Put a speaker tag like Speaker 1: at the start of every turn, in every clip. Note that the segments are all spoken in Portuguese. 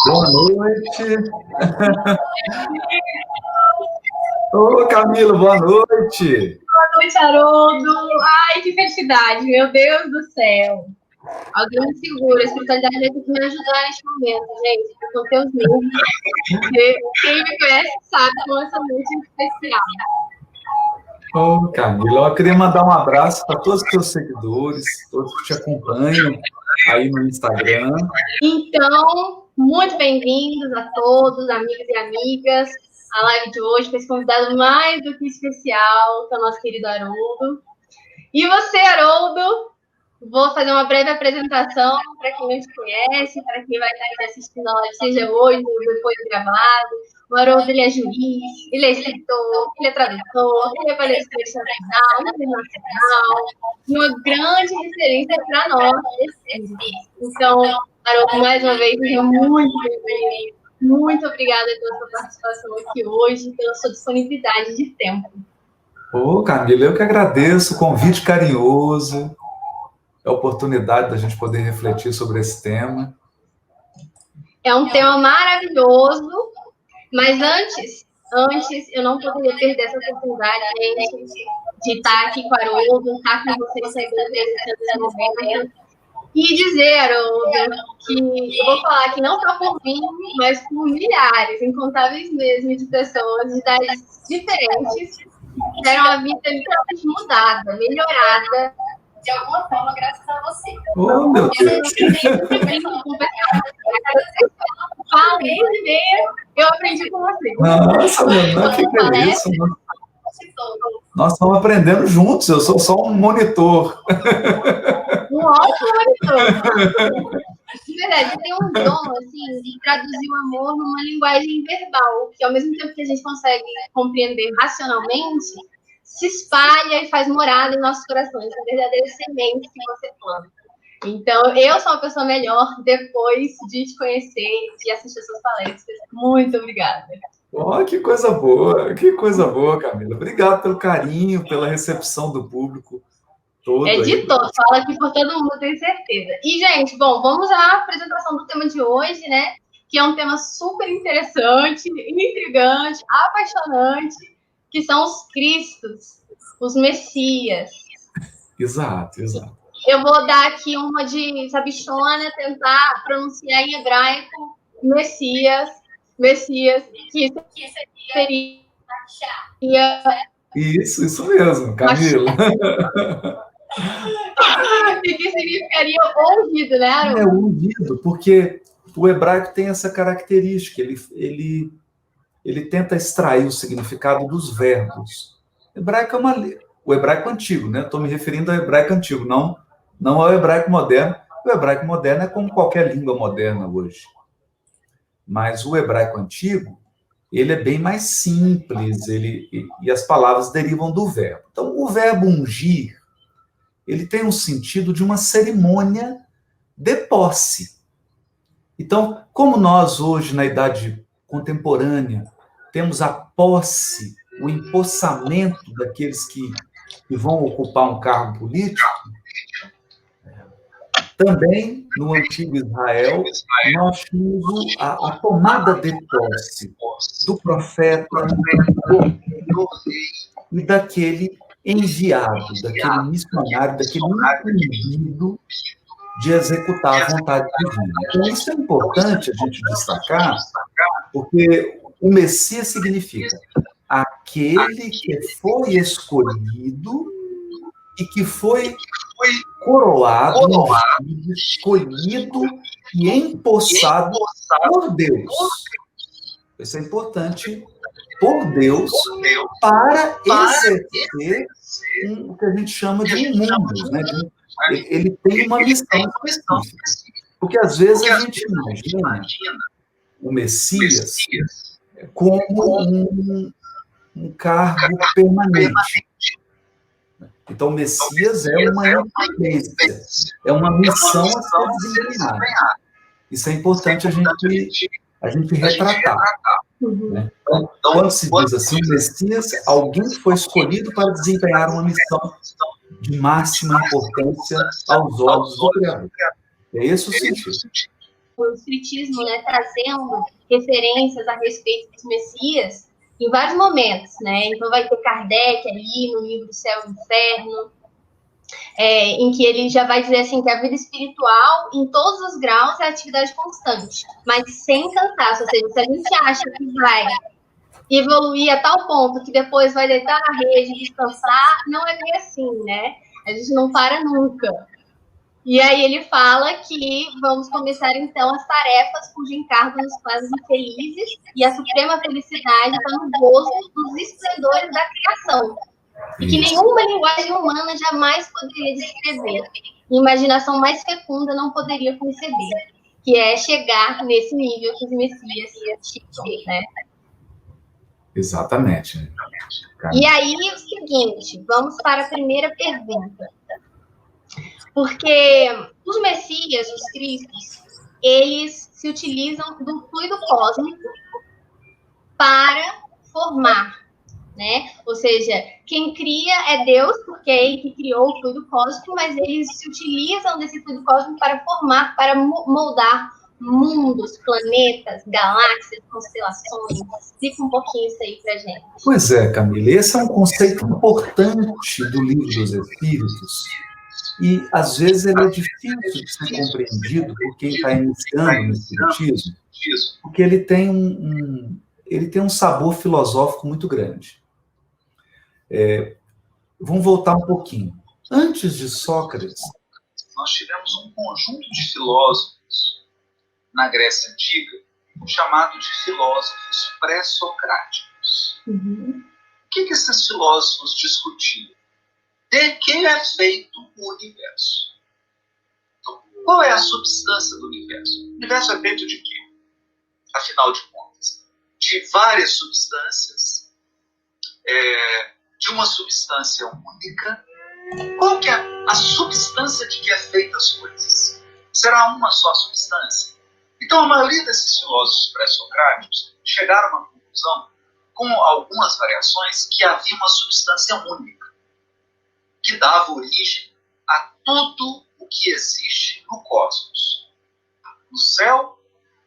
Speaker 1: Boa noite. Ô, Camila, boa noite.
Speaker 2: Boa noite, Haroldo. Ai, que felicidade, meu Deus do céu. Alguém me segura, a espiritualidade vai ter que me ajudar neste momento, gente. Eu tô teus nervos. Quem me conhece sabe como essa noite é especial.
Speaker 1: Ô, Camila, eu queria mandar um abraço para todos os seus seguidores, todos que te acompanham aí no Instagram.
Speaker 2: Então, muito bem-vindos a todos, amigos e amigas, à live de hoje, com esse convidado mais do que especial, que é o nosso querido Haroldo. E você, Haroldo? Vou fazer uma breve apresentação para quem não te conhece, para quem vai estar assistindo a live, seja hoje ou depois gravado. O Haroldo, ele é juiz, ele é escritor, ele é tradutor, ele é palestrante nacional, internacional, e uma grande referência para nós. Então, Haroldo, mais uma vez, seja muito bem-vindo. Muito obrigada pela sua participação aqui hoje, pela sua disponibilidade de tempo.
Speaker 1: Ô, Camila, eu que agradeço o convite carinhoso, a oportunidade da gente poder refletir sobre esse tema.
Speaker 2: É um tema maravilhoso, mas antes eu não poderia perder essa oportunidade, gente, de estar aqui com o Haroldo, estar com vocês sempre nesse momento. E dizer, Haroldo, que eu vou falar que não só por mim, mas por milhares, incontáveis mesmo, de pessoas de idades diferentes, que tiveram a vida literalmente mudada, melhorada, de alguma forma, graças a você.
Speaker 1: Oh, meu Deus!
Speaker 2: Eu aprendi com você.
Speaker 1: Nossa, meu, que é isso? Nós estamos aprendendo juntos, eu sou só um monitor.
Speaker 2: Um ótimo monitor. De verdade, você tem um dom, assim, de traduzir o amor numa linguagem verbal, que ao mesmo tempo que a gente consegue compreender racionalmente, se espalha e faz morada em nossos corações, a verdadeira semente que você planta. Então, eu sou uma pessoa melhor depois de te conhecer, de assistir suas palestras. Muito obrigada.
Speaker 1: Oh, que coisa boa, Camila. Obrigado pelo carinho, pela recepção do público todo.
Speaker 2: É de todos, fala aqui por todo mundo, tenho certeza. E, gente, bom, vamos à apresentação do tema de hoje, né? Que é um tema super interessante, intrigante, apaixonante, que são os Cristos, os Messias.
Speaker 1: Exato.
Speaker 2: Eu vou dar aqui uma de sabichona, tentar pronunciar em hebraico Messias, que seria...
Speaker 1: Isso mesmo, Camila.
Speaker 2: Que significaria ungido, né?
Speaker 1: É ungido, porque o hebraico tem essa característica, ele tenta extrair o significado dos verbos. O hebraico antigo, né? Estou me referindo ao hebraico antigo, não ao hebraico moderno. O hebraico moderno é como qualquer língua moderna hoje. Mas o hebraico antigo, ele é bem mais simples, e as palavras derivam do verbo. Então, o verbo ungir, ele tem um sentido de uma cerimônia de posse. Então, como nós hoje, na idade contemporânea, temos a posse, o empossamento daqueles que vão ocupar um cargo político, também no antigo Israel, nós tínhamos a tomada de posse do profeta e daquele enviado, daquele missionário, daquele incumbido de executar a vontade divina. Então, isso é importante a gente destacar, porque o Messias significa aquele que foi escolhido e que foi coroado, escolhido e empossado por Deus. Isso é importante, por Deus, para exercer o que a gente chama de mundos, né? Ele tem uma missão específica. Porque às vezes a gente imagina o Messias como um cargo permanente. Então, o Messias é uma incumbência, é uma missão a ser desempenhada. Isso é importante a gente retratar. Né? Então, quando se diz assim, o Messias, alguém que foi escolhido para desempenhar uma missão de máxima importância aos olhos do Criador. É esse o sentido.
Speaker 2: o espiritismo, né, trazendo referências a respeito dos Messias em vários momentos, né? Então vai ter Kardec ali no livro Céu e Inferno, em que ele já vai dizer assim que a vida espiritual, em todos os graus, é atividade constante, mas sem cansaço. Ou seja, se a gente acha que vai evoluir a tal ponto que depois vai deitar na rede e descansar, não é bem assim, né? A gente não para nunca. E aí ele fala que vamos começar, então, as tarefas cujo encargo nos faz infelizes e a suprema felicidade está no gozo dos esplendores da criação. E que nenhuma linguagem humana jamais poderia descrever. Imaginação mais fecunda não poderia conceber. Que é chegar nesse nível que os Messias chegam, né?
Speaker 1: Exatamente.
Speaker 2: E aí, o seguinte, vamos para a primeira pergunta. Porque os Messias, os Cristos, eles se utilizam do fluido cósmico para formar, né? Ou seja, quem cria é Deus, porque é ele que criou o fluido cósmico, mas eles se utilizam desse fluido cósmico para formar, para moldar mundos, planetas, galáxias, constelações. Explica um pouquinho isso aí pra gente.
Speaker 1: Pois é, Camila, esse é um conceito importante do Livro dos Espíritos e, às vezes, ele é difícil de ser compreendido por quem está iniciando no Espiritismo, porque ele tem um sabor filosófico muito grande. Vamos voltar um pouquinho. Antes de Sócrates,
Speaker 3: nós tivemos um conjunto de filósofos na Grécia Antiga, chamado de filósofos pré-socráticos.
Speaker 2: Uhum.
Speaker 3: O que esses filósofos discutiam? De que é feito o universo? Então, qual é a substância do universo? O universo é feito de quê? Afinal de contas, de várias substâncias, de uma substância única. Qual que é a substância de que é feita as coisas? Será uma só substância? Então, a maioria desses filósofos pré-socráticos chegaram a uma conclusão, com algumas variações, que havia uma substância única, que dava origem a tudo o que existe no cosmos, no céu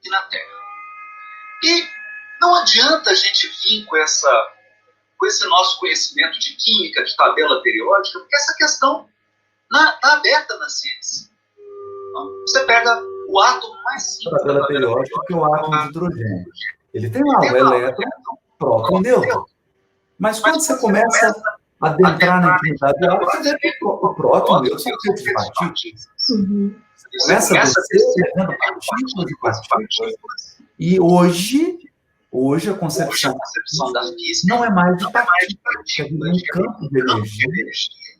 Speaker 3: e na terra. E não adianta a gente vir com esse nosso conhecimento de química, de tabela periódica, porque essa questão está aberta na ciência. Então, você pega o átomo mais simples.
Speaker 1: A tabela periódica, que é o átomo de hidrogênio. Ele tem lá o elétron, próton e nêutron. Mas quando você começa a adentrar na intimidade do átomo, você vê que o próton e o nêutron são feitos de partículas.
Speaker 2: Uhum.
Speaker 1: Você começa a descer vendo partículas e partículas. E hoje a concepção
Speaker 3: da física
Speaker 1: não é mais de partículas, é um campo de energia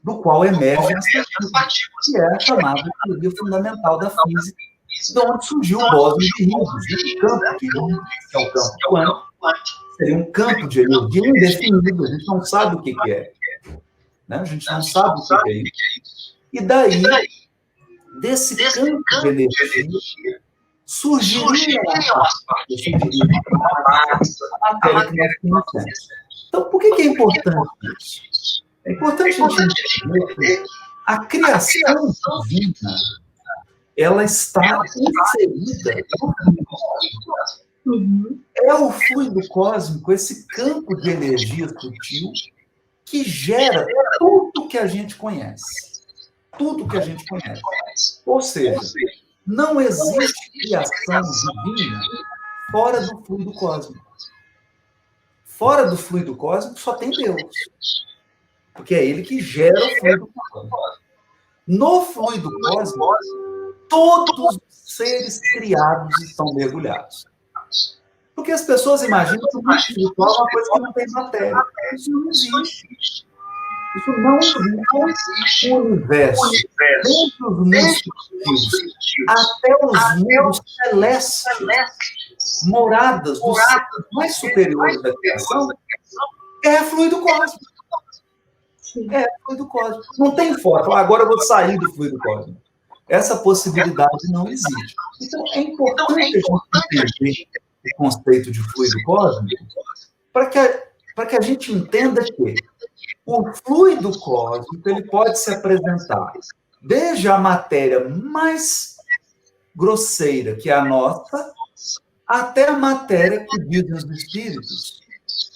Speaker 1: do qual emergem as partículas, que é a chamada teoria fundamental da física, de onde surgiu o bóson de Higgs, o campo de Higgs, que é o campo quântico, seria um campo de energia indefinido, a gente não sabe o que é. Né? A gente não sabe o que é isso. E daí, desse campo de energia, surgiriam as partículas, a matéria que nós conhecemos. Então, por que é importante isso? É importante a gente entender que a criação divina, ela está inserida no fluido cósmico.
Speaker 2: Uhum.
Speaker 1: É o fluido cósmico, esse campo de energia sutil, que gera tudo que a gente conhece. Tudo que a gente conhece. Ou seja, não existe criação divina fora do fluido cósmico. Fora do fluido cósmico só tem Deus. Porque é ele que gera o fluido cósmico. No fluido cósmico, todos os seres criados estão mergulhados. Porque as pessoas imaginam que o mundo espiritual é uma coisa que não tem matéria. Isso não existe. Isso não existe. O universo, desde os mundos subjetivos até os mundos celestes, moradas dos seres mais superiores da criação, é fluido cósmico. É fluido cósmico. Não tem forma. Agora eu vou sair do fluido cósmico. Essa possibilidade não existe. Então, é importante a gente entender o conceito de fluido cósmico para que a gente entenda que o fluido cósmico ele pode se apresentar desde a matéria mais grosseira, que é a nossa, até a matéria que dizem os espíritos,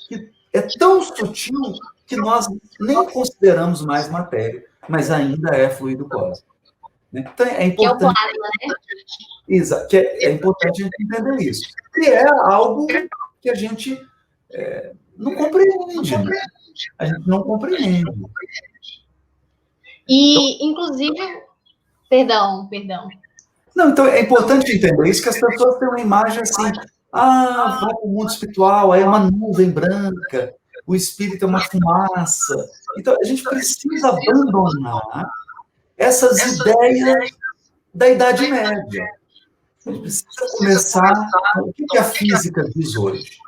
Speaker 1: que é tão sutil que nós nem consideramos mais matéria, mas ainda é fluido cósmico. Então, é importante...
Speaker 2: Que é o plasma, né?
Speaker 1: Exato, é importante a gente entender isso. E é algo que a gente não compreende, né? A gente não compreende.
Speaker 2: E, inclusive... Perdão.
Speaker 1: Não, então é importante entender isso, que as pessoas têm uma imagem assim, vai para o mundo espiritual, aí é uma nuvem branca, o espírito é uma fumaça. Então, a gente precisa abandonar essas ideias da Idade Média. A gente precisa começar... O que a física diz hoje?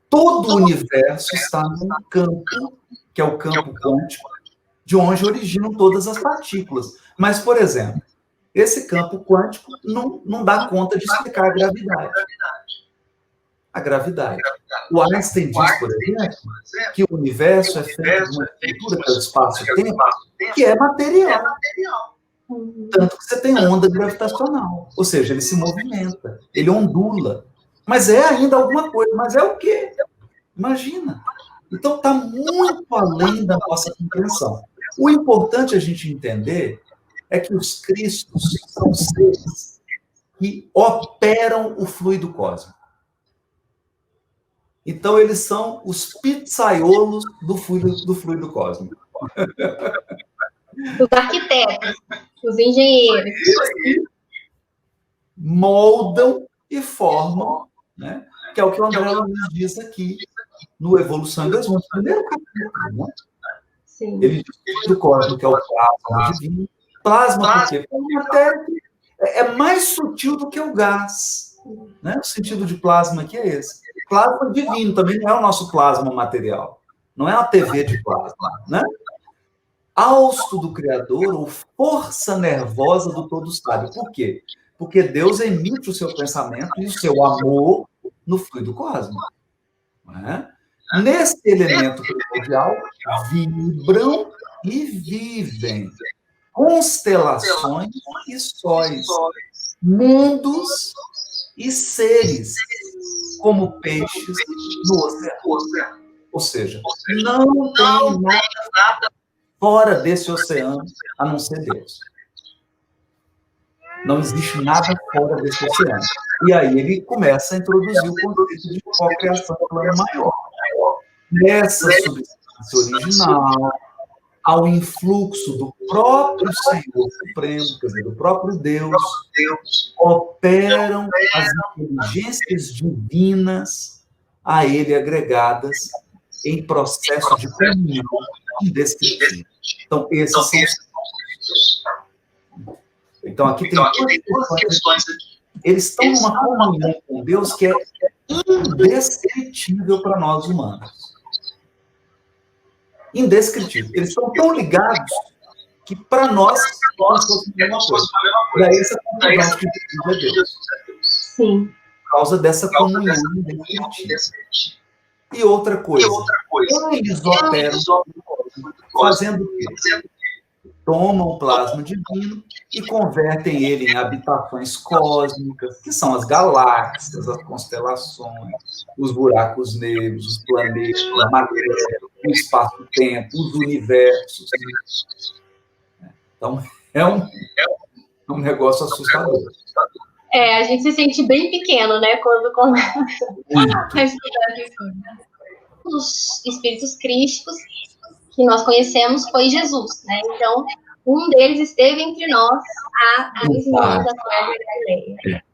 Speaker 1: Todo o universo está num campo, que é o campo quântico, de onde originam todas as partículas. Mas, por exemplo, esse campo quântico não dá conta de explicar a gravidade. O Einstein diz, por exemplo, que o universo é feito de uma estrutura, que é o espaço-tempo, que é material. Tanto que você tem onda gravitacional. Ou seja, ele se movimenta, ele ondula. Mas é ainda alguma coisa. Mas é o quê? Imagina. Então, está muito além da nossa compreensão. O importante a gente entender é que os cristos são seres que operam o fluido cósmico. Então, eles são os pizzaiolos do fluido cósmico.
Speaker 2: Os arquitetos, os engenheiros.
Speaker 1: Moldam e formam, né? Que é o que o André Luiz diz aqui, no Evolução em Dois Mundos, primeiro capítulo. Né?
Speaker 2: Sim.
Speaker 1: Ele diz que o fluido cósmico é o plasma divino. Plasma, porque é uma matéria que é mais sutil do que o gás. Né? O sentido de plasma aqui é esse. Plasma divino também não é o nosso plasma material. Não é uma TV de plasma. Né? Hausto do Criador, ou força nervosa do todo sábio. Por quê? Porque Deus emite o seu pensamento e o seu amor no fluido cósmico. Né? Nesse elemento primordial, vibram e vivem constelações e sóis, mundos e seres, como peixes no oceano. Ou seja, não tem nada fora desse oceano a não ser Deus. Não existe nada fora desse oceano. E aí ele começa a introduzir o conceito de cocriação do plano maior. Nessa substância original, ao influxo do próprio Senhor Supremo, quer dizer, do próprio Deus, operam as inteligências divinas a ele agregadas em processo de comunhão indescritível. Então, esses são os... Então, aqui tem duas questões. Eles estão numa comunhão com Deus que é indescritível para nós humanos. Indescritível. Eles estão tão ligados que, para nós fosse a mesma coisa. Daí essa conclusão que é Deus.
Speaker 2: Sim.
Speaker 1: Por causa dessa comunhão indescritível. E outra coisa, eles operam fazendo o quê? Tomam o plasma divino e convertem ele em habitações cósmicas, que são as galáxias, as constelações, os buracos negros, os planetas, a matéria, o espaço-tempo, os universos. Então, é um negócio assustador.
Speaker 2: A gente se sente bem pequeno, né, quando começa a estudar isso. Os espíritos crísticos que nós conhecemos foi Jesus, né? Então, um deles esteve entre nós há 15 anos atrás da Galileia.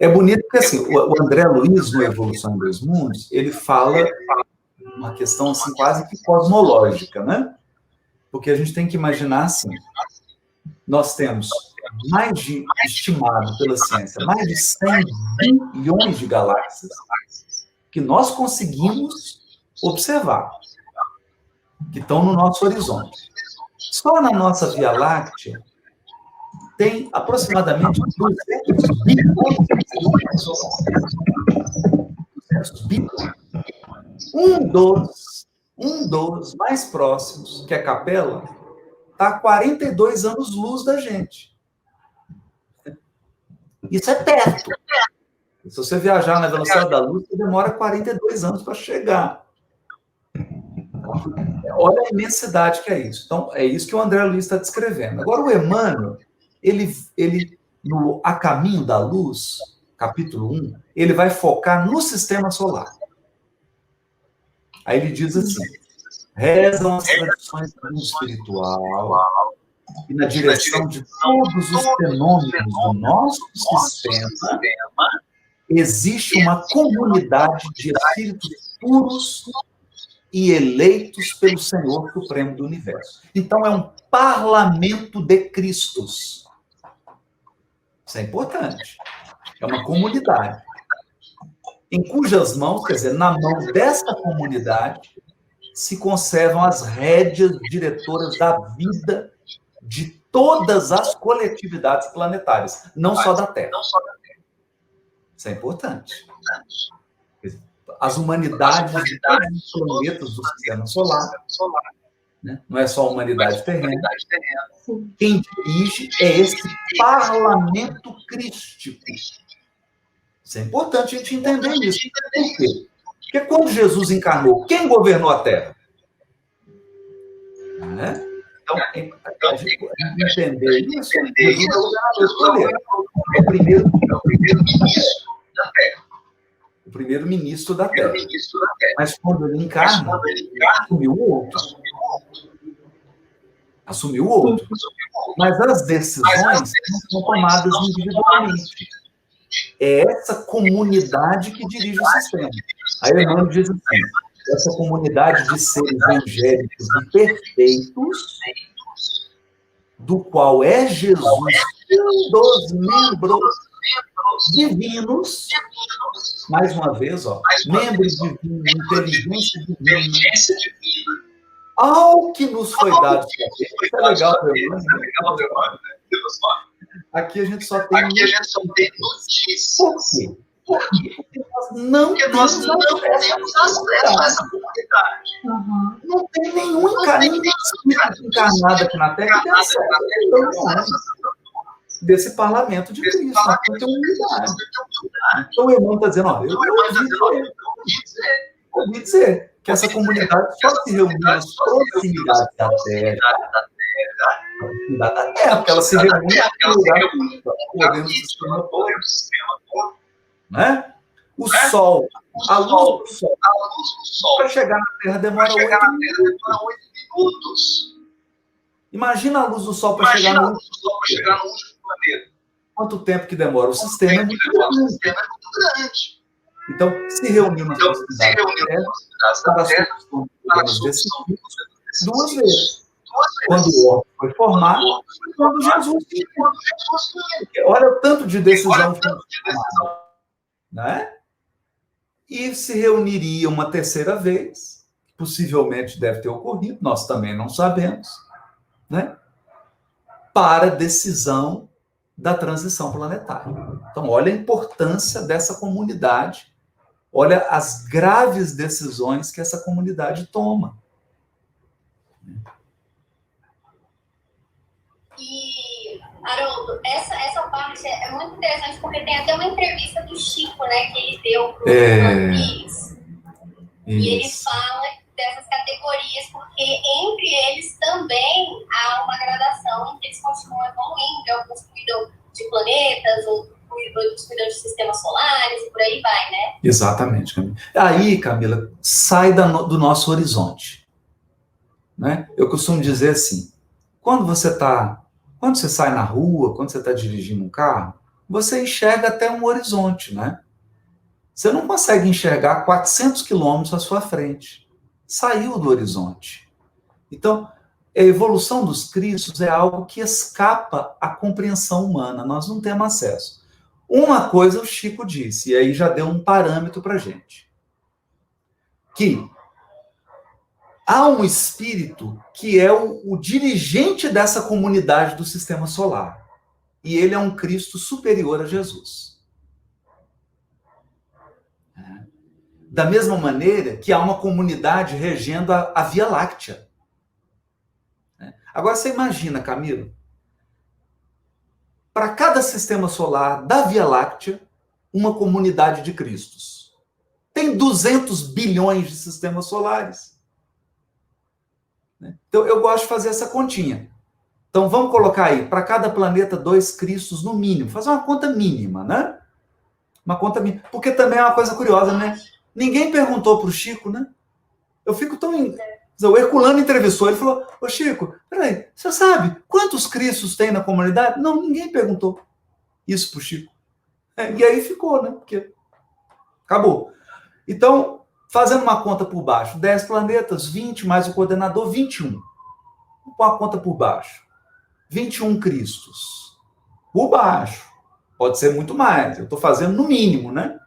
Speaker 1: É bonito porque, assim, o André Luiz, no Evolução em Dois Mundos, ele fala uma questão, assim, quase que cosmológica, né? Porque a gente tem que imaginar, assim, nós temos estimado pela ciência, mais de 100 bilhões de galáxias que nós conseguimos observar, que estão no nosso horizonte. Só na nossa Via Láctea tem aproximadamente 200 bilhões de bilhões. Um dos mais próximos, que é a Capela, está a 42 anos-luz da gente. Isso é perto. Se você viajar na velocidade da luz, você demora 42 anos para chegar. Olha a imensidade que é isso. Então, é isso que o André Luiz está descrevendo. Agora, o Emmanuel, ele no A Caminho da Luz, capítulo 1, ele vai focar no sistema solar. Aí ele diz assim: rezam as tradições do mundo espiritual e na direção de todos os fenômenos do nosso sistema existe uma comunidade de espíritos puros e eleitos pelo Senhor Supremo do Universo. Então, é um parlamento de Cristos. Isso é importante. É uma comunidade. Em cujas mãos, quer dizer, na mão dessa comunidade, se conservam as rédeas diretoras da vida de todas as coletividades planetárias, não só da Terra. Isso é importante. As humanidades de todos os planetas do sistema solar, né? Não é só a humanidade terrena. Quem dirige é esse parlamento crístico. Isso é importante a gente entender isso. Por quê? Porque quando Jesus encarnou, quem governou a Terra? Né? Então, a gente entender isso, Jesus é o primeiro ministro da Terra. O primeiro ministro da Terra. Mas quando ele encarna, assumiu outro. Mas as decisões não são tomadas individualmente. É essa comunidade que dirige o sistema. Aí o Emmanuel diz assim: essa comunidade de seres angélicos e perfeitos, do qual é Jesus um dos membros divinos, mais uma vez, membros divinos, inteligência divina, ao que nos foi dado. Isso é legal, aqui a gente só tem notícias. Por quê? Porque nós não temos acesso a essa comunidade. Não tem nenhum espírito encarnado aqui na Terra que tem acesso desse parlamento de Cristo. Tem humildade. Então o irmão está dizendo: eu ouvi dizer que essa comunidade só se reuniu nas proximidades da Terra. Da Terra, porque ela se reúne no lugar do sistema todo. Né? O Sol, a luz do Sol, para chegar na Terra demora 8 minutos. Imagina a luz do Sol para chegar no último planeta. Quanto tempo que demora? O sistema é muito grande. Então, se reuniu nas proximidades da Terra para a solução dos problemas desse tipo, 2 vezes. Quando o órgão foi formado, e quando Jesus tinha. Olha o tanto de decisão que foi tomada. Né? E se reuniria uma terceira vez, possivelmente deve ter ocorrido, nós também não sabemos, né? Para decisão da transição planetária. Então, olha a importância dessa comunidade, olha as graves decisões que essa comunidade toma.
Speaker 4: E, Haroldo, essa parte é muito interessante, porque tem até uma entrevista do Chico, né, que ele deu para o Pires. E ele fala dessas categorias, porque entre eles também há uma gradação em que eles continuam evoluindo. Alguns cuidam de planetas, outros cuidam de sistemas solares, e por aí vai, né?
Speaker 1: Exatamente, Camila. Aí, Camila, sai do nosso horizonte. Né? Eu costumo dizer assim, quando você sai na rua, quando você está dirigindo um carro, você enxerga até um horizonte, né? Você não consegue enxergar 400 quilômetros à sua frente. Saiu do horizonte. Então, a evolução dos Cristos é algo que escapa à compreensão humana. Nós não temos acesso. Uma coisa o Chico disse, e aí já deu um parâmetro para a gente. Que há um espírito que é o dirigente dessa comunidade do sistema solar. E ele é um Cristo superior a Jesus. Da mesma maneira que há uma comunidade regendo a Via Láctea. Agora você imagina, Camilo, para cada sistema solar da Via Láctea, uma comunidade de Cristos. Tem 200 bilhões de sistemas solares. Então, eu gosto de fazer essa continha. Então, vamos colocar aí, para cada planeta, 2 Cristos no mínimo. Fazer uma conta mínima, né? Uma conta mínima. Porque também é uma coisa curiosa, né? Ninguém perguntou para o Chico, né? Eu fico tão... O Herculano entrevistou, ele falou, ô Chico, peraí, você sabe quantos Cristos tem na comunidade? Não, ninguém perguntou isso para o Chico. E aí ficou, né? Porque acabou. Então, fazendo uma conta por baixo, 10 planetas, 20 mais o coordenador, 21. Vamos pôr a conta por baixo. 21 Cristos. Por baixo. Pode ser muito mais. Eu estou fazendo no mínimo, né?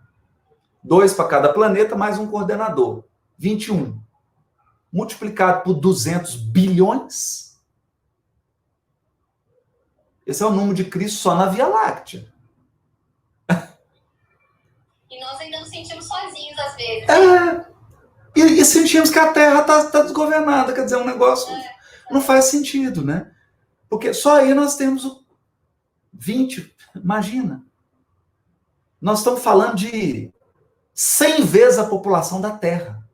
Speaker 1: 2 para cada planeta, mais um coordenador. 21. Multiplicado por 200 bilhões. Esse é o número de Cristo só na Via Láctea.
Speaker 4: E nós ainda nos sentimos sozinhos, às vezes.
Speaker 1: E sentimos que a Terra está desgovernada. Quer dizer, um negócio não faz sentido, né? Porque só aí nós temos 20. Imagina. Nós estamos falando de 100 vezes a população da Terra.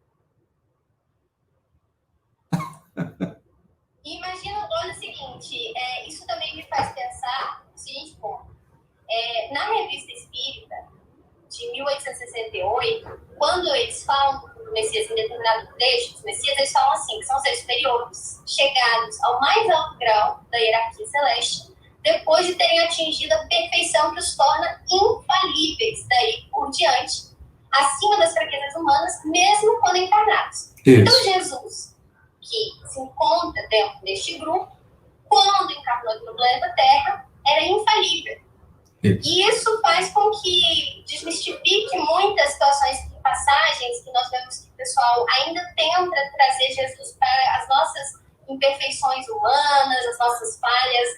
Speaker 4: E imagina, olha o seguinte, isso também me faz pensar o seguinte ponto. Na Revista Espírita, de 1868, quando eles falam do Messias em determinado trecho, os Messias, eles falam assim, que são seres superiores, chegados ao mais alto grau da hierarquia celeste, depois de terem atingido a perfeição que os torna infalíveis daí por diante, acima das fraquezas humanas, mesmo quando encarnados.
Speaker 1: Isso.
Speaker 4: Então, Jesus, que se encontra dentro deste grupo, quando encarnou aqui no planeta Terra, era infalível. E isso faz com que desmistifique muitas situações e passagens que nós vemos que o pessoal ainda tenta trazer Jesus para as nossas imperfeições humanas, as nossas falhas.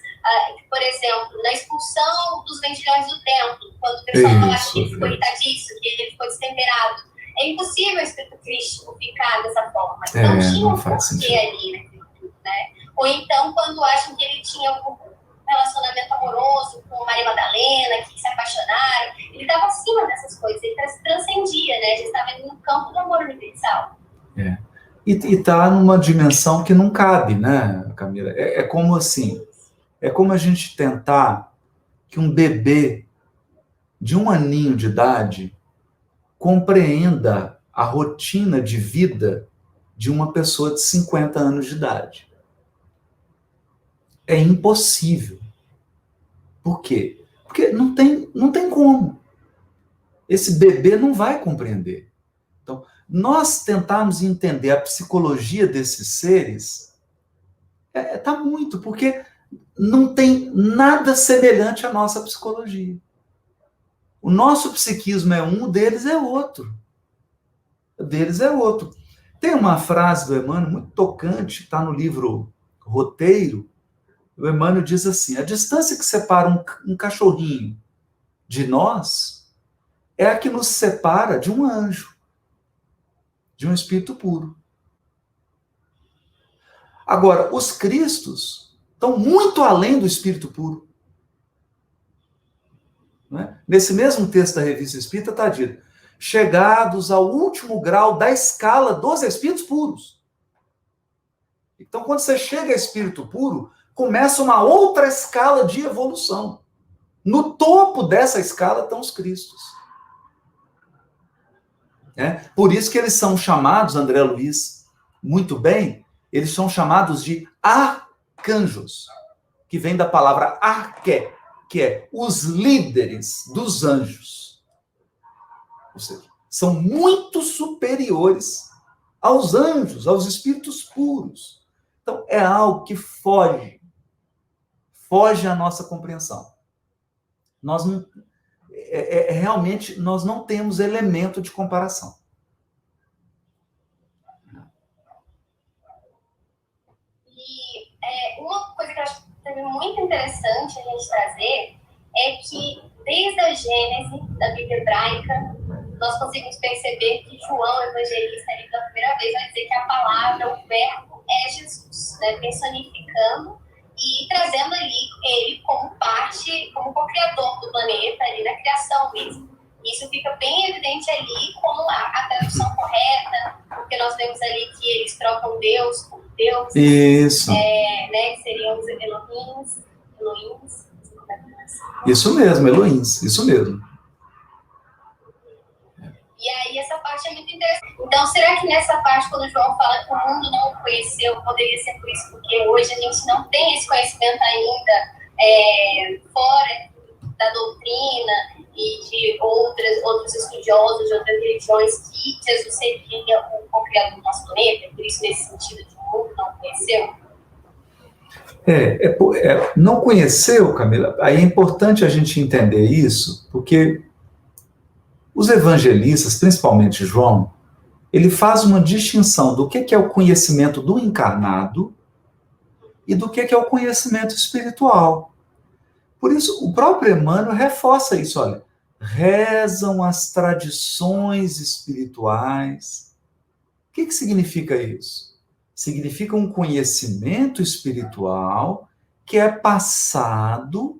Speaker 4: Por exemplo, na expulsão dos vendilhões do templo, quando o pessoal acha que ele ficou irritadiço, que ele ficou destemperado. É impossível o Espírito Crístico ficar dessa forma. Não tinha um porquê ali, né? Ou então, quando acham que ele tinha algum relacionamento amoroso com Maria Madalena, que se apaixonaram, ele estava acima dessas coisas, ele transcendia, né? Já estava no campo do amor universal.
Speaker 1: E está numa dimensão que não cabe, né, Camila? É como assim, é como a gente tentar que um bebê de 1 aninho de idade compreenda a rotina de vida de uma pessoa de 50 anos de idade. É impossível. Por quê? Porque não tem como. Esse bebê não vai compreender. Então, nós tentarmos entender a psicologia desses seres tá muito, porque não tem nada semelhante à nossa psicologia. O nosso psiquismo é um, o deles é outro. O deles é outro. Tem uma frase do Emmanuel muito tocante, está no livro Roteiro. O Emmanuel diz assim, a distância que separa um cachorrinho de nós é a que nos separa de um anjo, de um espírito puro. Agora, os Cristos estão muito além do espírito puro. Né? Nesse mesmo texto da Revista Espírita está dito, chegados ao último grau da escala dos espíritos puros. Então, quando você chega a espírito puro, começa uma outra escala de evolução. No topo dessa escala estão os Cristos. Por isso que eles são chamados, André Luiz, muito bem, eles são chamados de arcanjos, que vem da palavra arqué, que é os líderes dos anjos. Ou seja, são muito superiores aos anjos, aos espíritos puros. Então, é algo que foge à nossa compreensão. Nós não, realmente, nós não temos elemento de comparação.
Speaker 4: E uma coisa que eu acho muito interessante a gente trazer é que, desde a Gênese da Bíblia hebraica, nós conseguimos perceber que João, evangelista, ali pela primeira vez, vai dizer que a palavra, o verbo, é Jesus, né? Personificando e trazendo ali ele como parte, como co-criador do planeta, ali na criação mesmo. Isso fica bem evidente ali como a tradução correta, porque nós vemos ali que eles trocam Deus por Deus.
Speaker 1: Isso.
Speaker 4: Né, que seriam os Elohims.
Speaker 1: Isso mesmo, Elohims, isso mesmo.
Speaker 4: E aí essa parte é muito interessante. Então, será que nessa parte, quando o João fala que o mundo não o conheceu, poderia ser por isso? Porque hoje a gente não tem esse conhecimento ainda fora da doutrina e de outros estudiosos de outras religiões que Jesus seria o co-criador do nosso planeta, por isso nesse sentido de o mundo não conheceu?
Speaker 1: Não conheceu, Camila, aí é importante a gente entender isso, porque os evangelistas, principalmente João, ele faz uma distinção do que é o conhecimento do encarnado e do que é o conhecimento espiritual. Por isso, o próprio Emmanuel reforça isso, olha, rezam as tradições espirituais. O que significa isso? Significa um conhecimento espiritual que é passado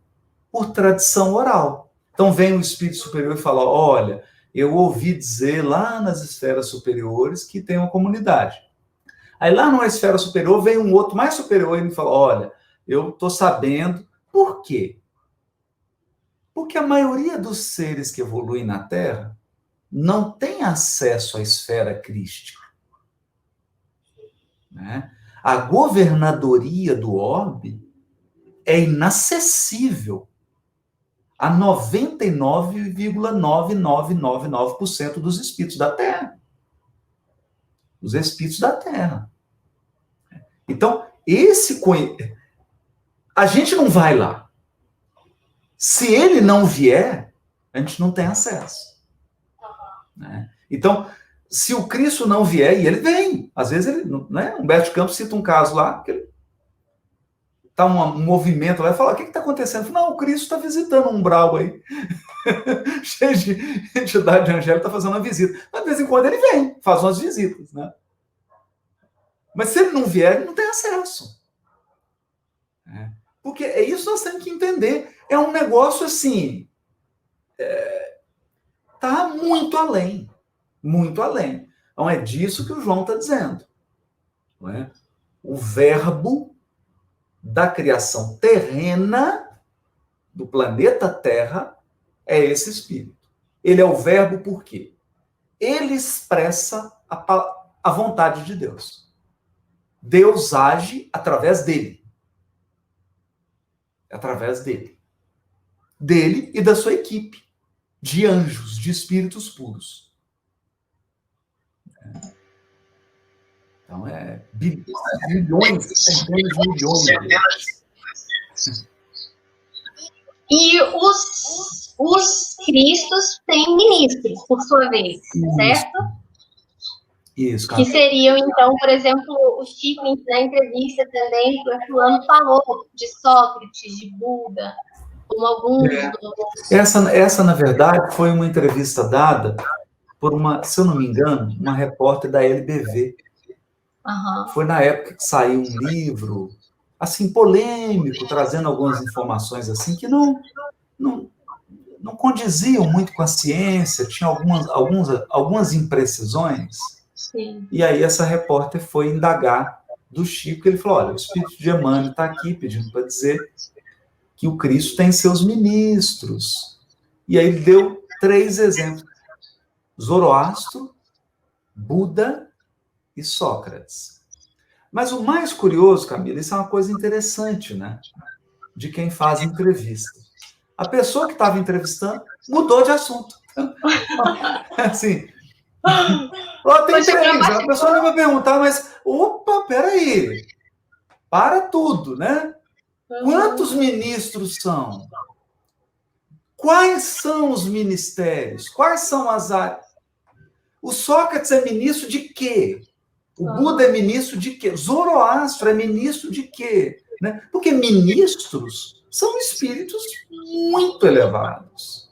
Speaker 1: por tradição oral. Então vem o espírito superior e fala, olha, eu ouvi dizer lá nas esferas superiores que tem uma comunidade. Aí lá numa esfera superior vem um outro mais superior e me fala, olha, eu estou sabendo. Por quê? Porque a maioria dos seres que evoluem na Terra não tem acesso à esfera crística. Né? A governadoria do orbe é inacessível a 99,9999% dos espíritos da Terra. Os espíritos da Terra. Então, a gente não vai lá. Se ele não vier, a gente não tem acesso. Né? Então, se o Cristo não vier, e ele vem, às vezes ele, né? Humberto Campos cita um caso lá, que ele tá um movimento lá e fala, o que está acontecendo? Não, o Cristo está visitando um umbral aí. Cheio de entidade angélica, está fazendo uma visita. Mas, de vez em quando ele vem, faz umas visitas, né? Mas se ele não vier, ele não tem acesso. Porque é isso que nós temos que entender. É um negócio assim, tá muito além. Muito além. Então é disso que o João está dizendo. Não é? O verbo da criação terrena do planeta Terra é esse espírito. Ele é o verbo por quê? Ele expressa a vontade de Deus. Deus age através dele. Através dele. Dele e da sua equipe de anjos, de espíritos puros. Então, bilhões, centenas de milhões.
Speaker 2: E os cristos têm ministros, por sua vez, certo?
Speaker 1: Isso, cara.
Speaker 2: Que seriam, então, por exemplo, o Chico, na entrevista também, o fulano falou de Sócrates, de Buda, como alguns dos...
Speaker 1: Essa, na verdade, foi uma entrevista dada por se eu não me engano, uma repórter da LBV.
Speaker 2: Uhum.
Speaker 1: Foi na época que saiu um livro, assim, polêmico, trazendo algumas informações assim, que não condiziam muito com a ciência, tinha algumas imprecisões.
Speaker 2: Sim.
Speaker 1: E aí essa repórter foi indagar do Chico, ele falou, olha, o espírito de Emmanuel está aqui pedindo para dizer que o Cristo tem seus ministros. E aí ele deu 3 exemplos. Zoroastro, Buda e Sócrates. Mas o mais curioso, Camila, isso é uma coisa interessante, né? De quem faz entrevista. A pessoa que estava entrevistando mudou de assunto. Assim... tem 3, a pessoa não vai perguntar, mas, opa, peraí, para tudo, né? Quantos ministros são? Quais são os ministérios? Quais são as áreas? O Sócrates é ministro de quê? O Buda é ministro de quê? Zoroastro é ministro de quê? Né? Porque ministros são espíritos muito elevados.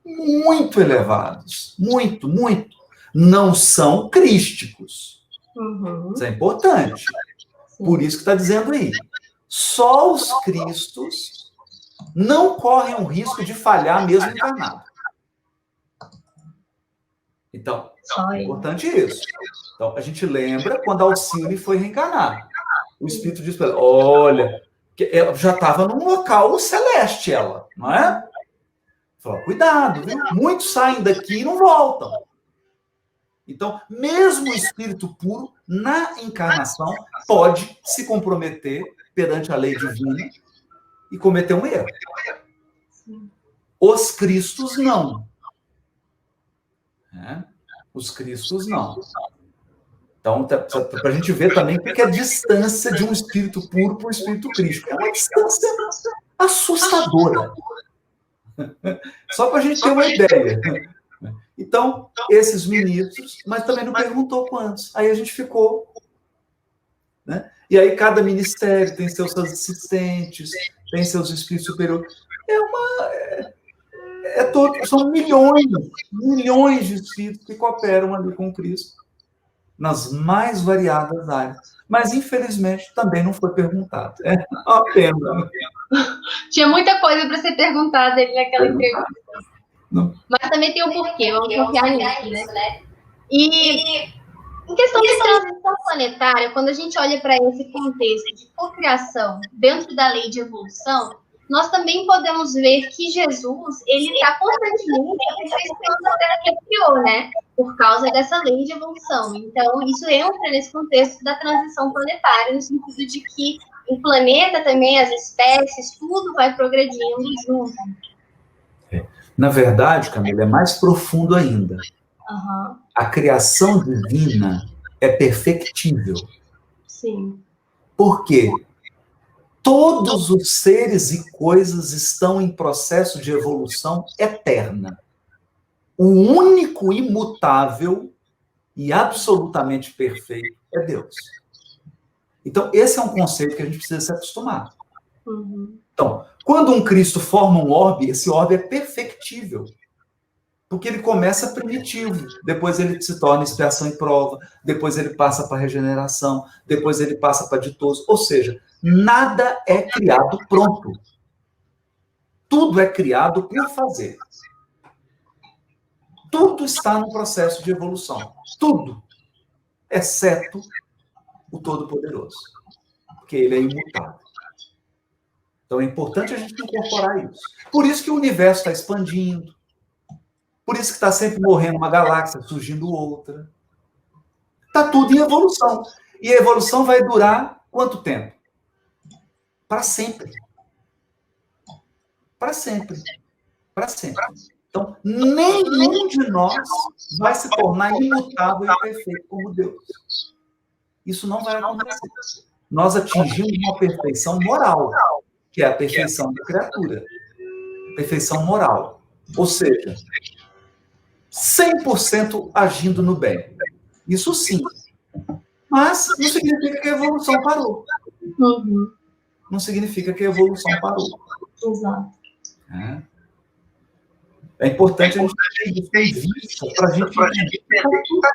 Speaker 1: Muito elevados. Muito, muito. Não são crísticos.
Speaker 2: Uhum.
Speaker 1: Isso é importante.
Speaker 2: Sim.
Speaker 1: Por isso que está dizendo aí. Só os cristos não correm o risco de falhar mesmo encarnado. Então, é importante isso. Então, a gente lembra quando Alcine foi reencarnar. O Espírito diz para ela, olha, ela já estava num local celeste, ela, não é? Falou, cuidado, viu? Muitos saem daqui e não voltam. Então, mesmo o espírito puro, na encarnação, pode se comprometer perante a lei divina e cometer um erro. Os cristos, não. Os cristos, não. Então, para a gente ver também o que é a distância de um espírito puro para um espírito crístico. É uma distância assustadora. Só para a gente ter uma ideia. Então, esses ministros, mas também não perguntou quantos. Aí a gente ficou. Né? E aí cada ministério tem seus assistentes, tem seus espíritos superiores. São milhões de espíritos que cooperam ali com Cristo, nas mais variadas áreas. Mas, infelizmente, também não foi perguntado. É uma pena.
Speaker 2: Tinha muita coisa para ser perguntada ali naquela entrevista.
Speaker 1: Não.
Speaker 2: Mas também tem um porquê, vamos confiar nisso, né? E em questão de transição planetária, quando a gente olha para esse contexto de cocriação dentro da lei de evolução, nós também podemos ver que Jesus, ele está constantemente aperfeiçoando a Terra que ele criou, né? Por causa dessa lei de evolução. Então, isso entra nesse contexto da transição planetária, no sentido de que o planeta também, as espécies, tudo vai progredindo junto.
Speaker 1: Na verdade, Camila, é mais profundo ainda.
Speaker 2: Uhum.
Speaker 1: A criação divina é perfectível.
Speaker 2: Sim.
Speaker 1: Por quê? Todos os seres e coisas estão em processo de evolução eterna. O único imutável e absolutamente perfeito é Deus. Então, esse é um conceito que a gente precisa se acostumar.
Speaker 2: Uhum.
Speaker 1: Então, quando um Cristo forma um orbe, esse orbe é perfectível. Porque ele começa primitivo, depois ele se torna expiação e prova, depois ele passa para regeneração, depois ele passa para ditoso. Ou seja, nada é criado pronto. Tudo é criado por fazer. Tudo está no processo de evolução. Tudo. Exceto o Todo-Poderoso. Porque ele é imutável. Então é importante a gente incorporar isso. Por isso que o universo está expandindo. Por isso que está sempre morrendo uma galáxia, surgindo outra. Está tudo em evolução. E a evolução vai durar quanto tempo? Para sempre. Para sempre. Para sempre. Então, nenhum de nós vai se tornar imutável e perfeito como Deus. Isso não vai acontecer. Nós atingimos uma perfeição moral, que é a perfeição da criatura. Perfeição moral. Ou seja, 100% agindo no bem. Isso sim. Mas não significa que a evolução parou.
Speaker 2: Uhum.
Speaker 1: Não significa que a evolução parou.
Speaker 2: Exato.
Speaker 1: É importante a gente ter isso em vista para a gente entender que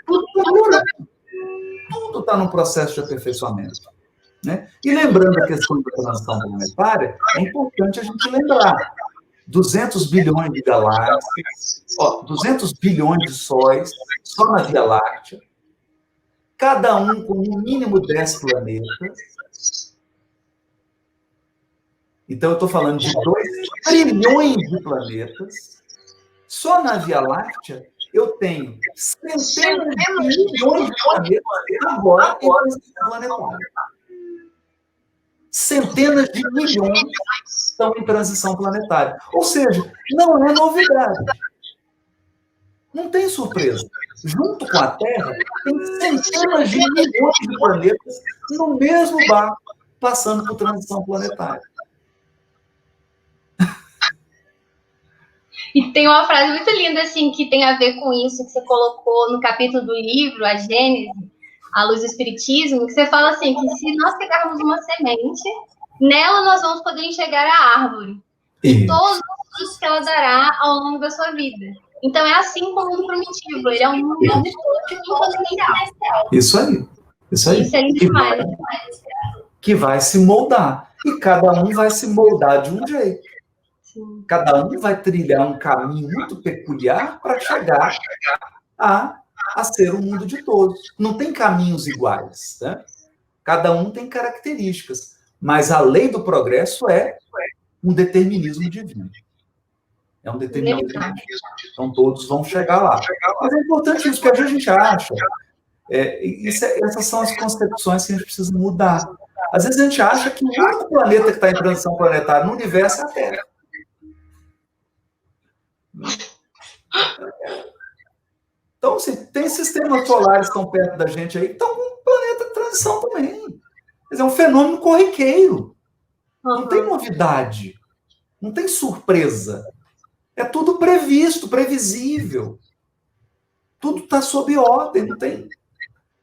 Speaker 1: tudo está melhorando. Tudo está num processo de aperfeiçoamento. Né? E lembrando a questão da transição planetária, é importante a gente lembrar 200 bilhões de galáxias, 200 bilhões de sóis, só na Via Láctea, cada um com no mínimo 10 planetas. Então, eu estou falando de 2 trilhões de planetas. Só na Via Láctea, eu tenho centenas de milhões de planetas agora em transição planetária. Centenas de milhões estão em transição planetária. Ou seja, não é novidade. Não tem surpresa. Junto com a Terra, tem centenas de milhões de planetas no mesmo barco, passando por transição planetária.
Speaker 2: E tem uma frase muito linda, assim, que tem a ver com isso que você colocou no capítulo do livro, a Gênese, a luz do Espiritismo, que você fala assim, que se nós pegarmos uma semente, nela nós vamos poder enxergar a árvore. E todos os frutos que ela dará ao longo da sua vida. Então é assim como o mundo primitivo, ele é um mundo de potencial.
Speaker 1: Isso aí.
Speaker 2: Isso é lindo demais.
Speaker 1: Que vai se moldar. E cada um vai se moldar de um jeito.
Speaker 2: Sim.
Speaker 1: Cada um vai trilhar um caminho muito peculiar para chegar a ser o mundo de todos. Não tem caminhos iguais, né? Cada um tem características, mas a lei do progresso é um determinismo divino. É um determinismo divino. Então todos vão chegar lá. Mas é importante isso, porque a gente acha... essas são as concepções que a gente precisa mudar. Às vezes a gente acha que o único planeta que está em transição planetária no universo é a Terra. Então, assim, tem sistemas solares que estão perto da gente aí, que estão com um planeta de transição também. Quer dizer, é um fenômeno corriqueiro. Não tem novidade. Não tem surpresa. É tudo previsto, previsível. Tudo está sob ordem, não tem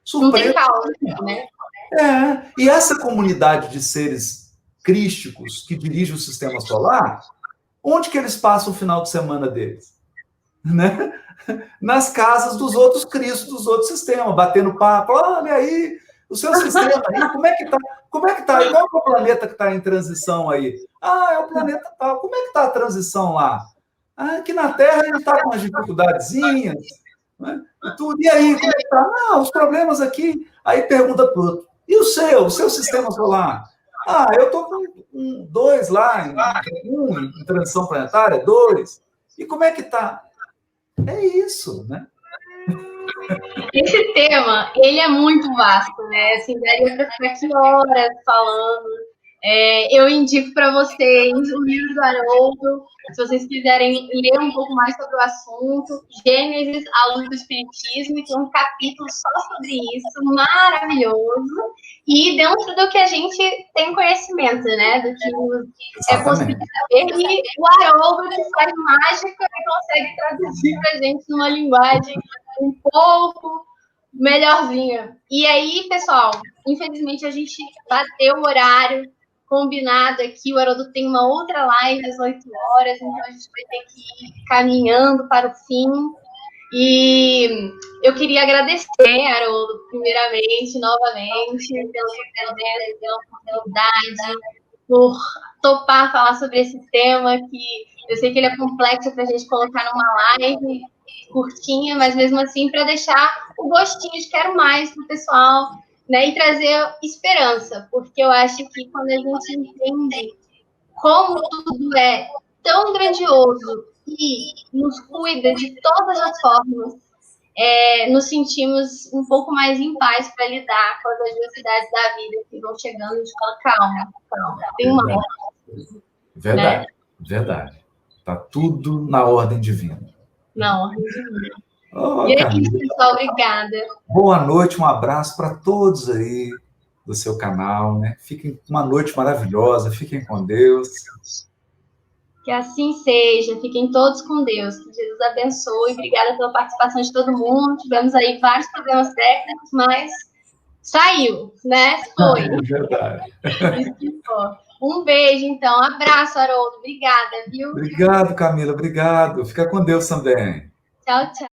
Speaker 1: surpresa.
Speaker 2: Não tem causa, né?
Speaker 1: E essa comunidade de seres crísticos que dirige o sistema solar, onde que eles passam o final de semana deles? Né? Nas casas dos outros cristos, dos outros sistemas, batendo papo. Olha aí, o seu sistema aí, como é que tá? Como é que tá? Qual é o planeta que está em transição aí? É o planeta tal. Como é que está a transição lá? Aqui na Terra ele está com umas dificuldadezinhas, né? E tudo. E aí, como é que está? Os problemas aqui. Aí pergunta para o outro. E o seu sistema solar? Eu estou com 2 lá, em transição planetária, 2. E como é que está? É isso, né?
Speaker 2: Esse tema, ele é muito vasto, né? Assim, daria para ficar aqui horas falando. Eu indico para vocês o livro do Haroldo, se vocês quiserem ler um pouco mais sobre o assunto, Gênesis, a luz do Espiritismo, que tem um capítulo só sobre isso, maravilhoso, e dentro do que a gente tem conhecimento, né? Do que é possível saber, e o Haroldo, que faz mágica e consegue traduzir para a gente numa linguagem um pouco melhorzinha. E aí, pessoal, infelizmente a gente bateu o horário combinado aqui, o Haroldo tem uma outra live às 8 horas, então a gente vai ter que ir caminhando para o fim. E eu queria agradecer, Haroldo, primeiramente, novamente, pela sua presença, pela oportunidade, por topar falar sobre esse tema, que eu sei que ele é complexo para a gente colocar numa live curtinha, mas mesmo assim para deixar o gostinho de quero mais para o pessoal, né, e trazer esperança, porque eu acho que quando a gente entende como tudo é tão grandioso e nos cuida de todas as formas, nos sentimos um pouco mais em paz para lidar com as adversidades da vida que vão chegando. A gente fala, calma, tem uma ordem.
Speaker 1: Verdade, né? Verdade. Está tudo na ordem divina.
Speaker 2: Na ordem divina. E é isso, pessoal. Obrigada.
Speaker 1: Boa noite, um abraço para todos aí do seu canal, né? Fiquem com uma noite maravilhosa, fiquem com Deus.
Speaker 2: Que assim seja, fiquem todos com Deus, que Jesus abençoe. Obrigada pela participação de todo mundo. Tivemos aí vários problemas técnicos, mas saiu, né? Foi.
Speaker 1: É verdade.
Speaker 2: Isso que foi. Um beijo, então. Abraço, Haroldo. Obrigada, viu?
Speaker 1: Obrigado, Camila. Obrigado. Fica com Deus também.
Speaker 2: Tchau, tchau.